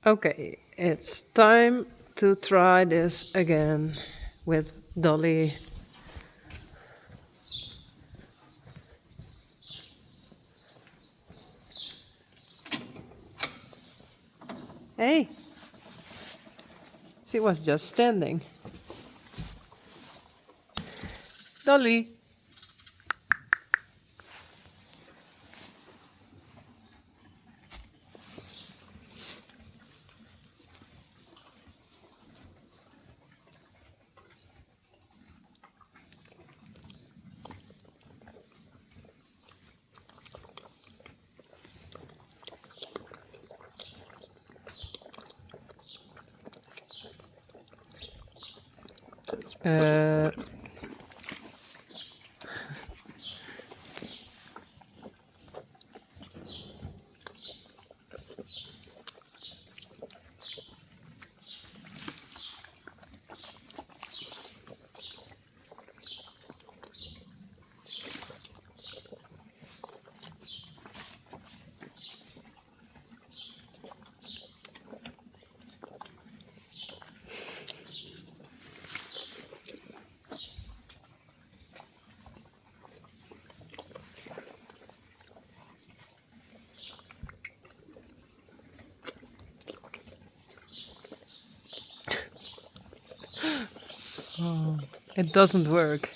Okay, it's time to try this again with Dolly. Hey, she was just standing. Dolly. Uh, it doesn't work.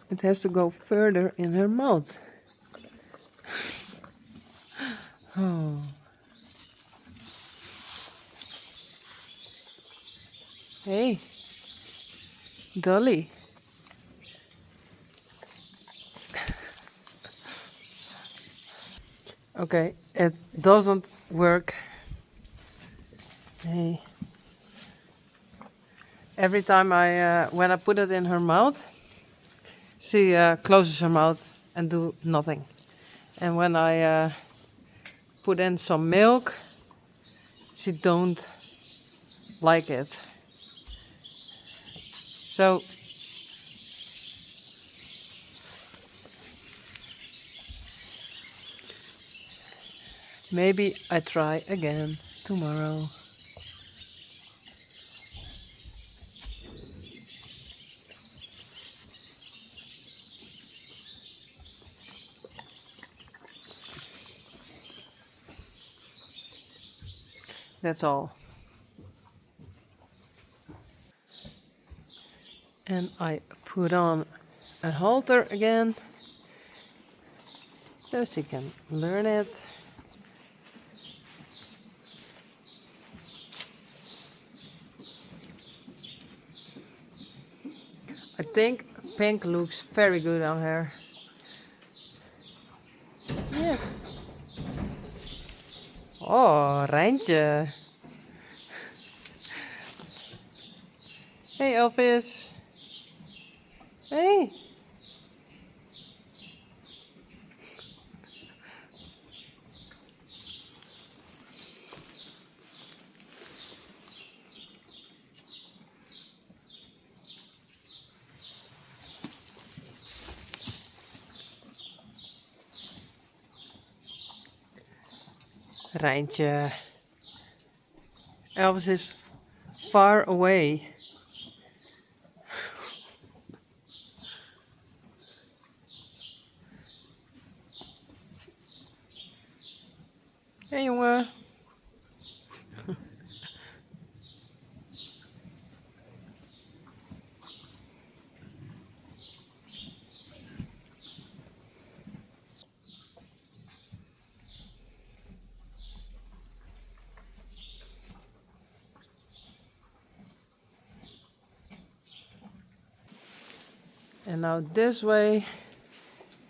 It has to go further in her mouth. Oh. Hey, Dolly. Okay, it doesn't work. Hey. Every time when I put it in her mouth, she closes her mouth and do nothing. And when I put in some milk, she don't like it. So maybe I try again tomorrow. That's all. And I put on a halter again so she can learn it. I think pink looks very good on her. Yes. Oh, Rijntje. Hey Elvis. Hey. Rijntje. Elvis is far away. Hey jongen. And now this way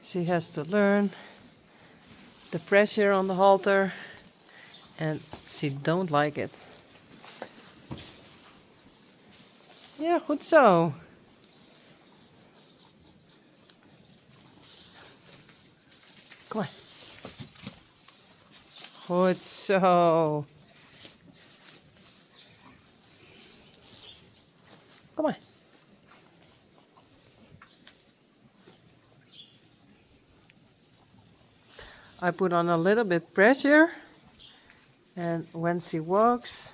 she has to learn the pressure on the halter and she don't like it. Ja, goed zo. Kom maar. Goed zo. Kom maar. I put on a little bit pressure, and when she walks,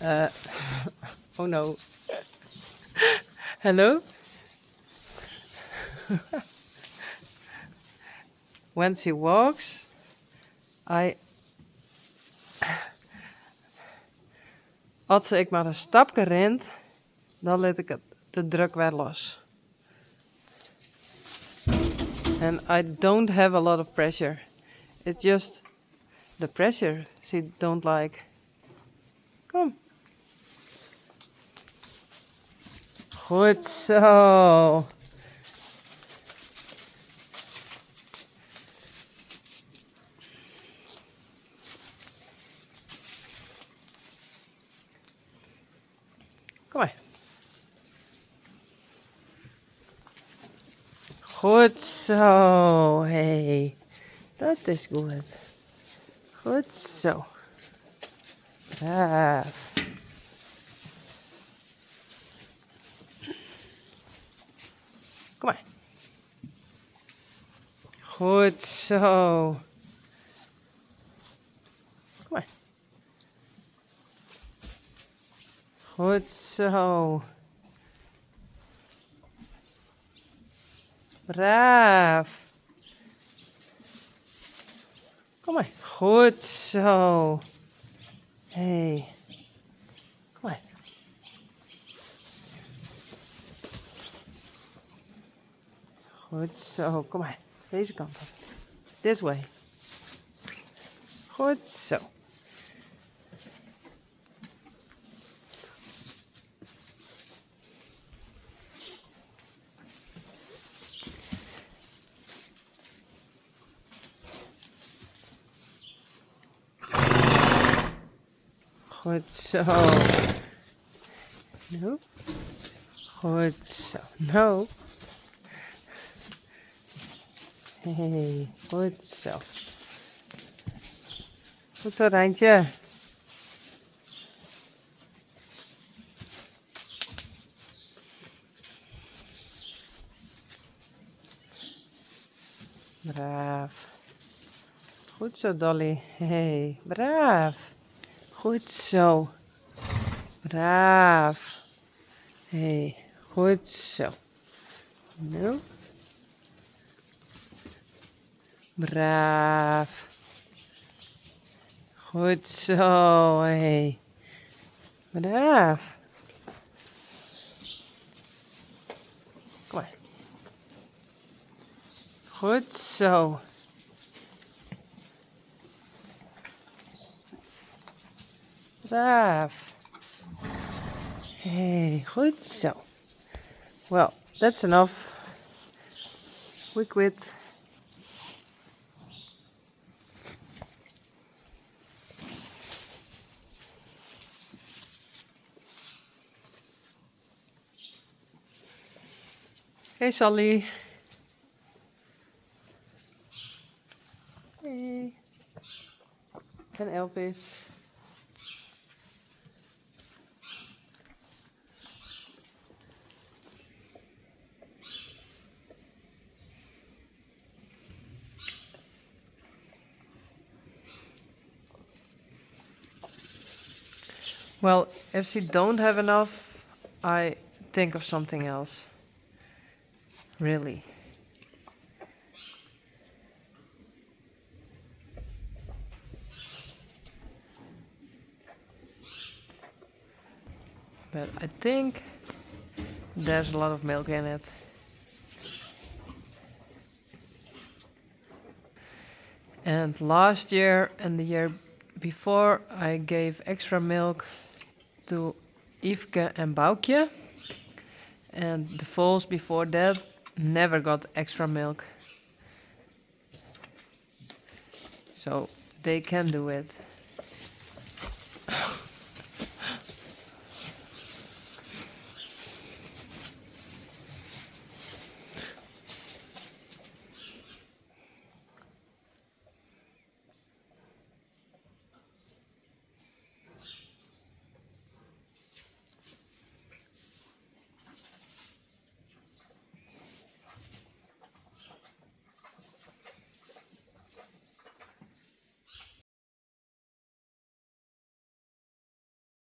oh no, hello? When she walks, als ik maar een stapje rent, dan laat ik de druk weer los. And I don't have a lot of pressure. It's just the pressure she don't like. Kom. Goed zo. Kom maar. Goed zo. Hey, dat is goed. Goed zo. Braaf. Kom maar. Goed zo. Kom maar. Goed zo. Braaf. Kom maar. Goed zo. Hey. Kom maar. Goed zo. Kom maar. Deze kant op. This way. Goed zo. Goed zo. No. Goed zo. No. Hey, goed zo. Goed zo, Rijntje. Braaf. Goed zo, Dolly. Hey, braaf. Goed zo. Braaf. Hey, goed zo. Nou. Braaf. Goed zo. Hey. Braaf. Kom maar. Goed zo. Braaf. Hey, goed zo. Well, that's enough. We quit. Hey, Sally. Hey. En Elvis. Well, if she don't have enough, I think of something else. Really. But I think there's a lot of milk in it. And last year and the year before I gave extra milk to Yveske and Boukje. And the foals before that never got extra milk. so they can do it.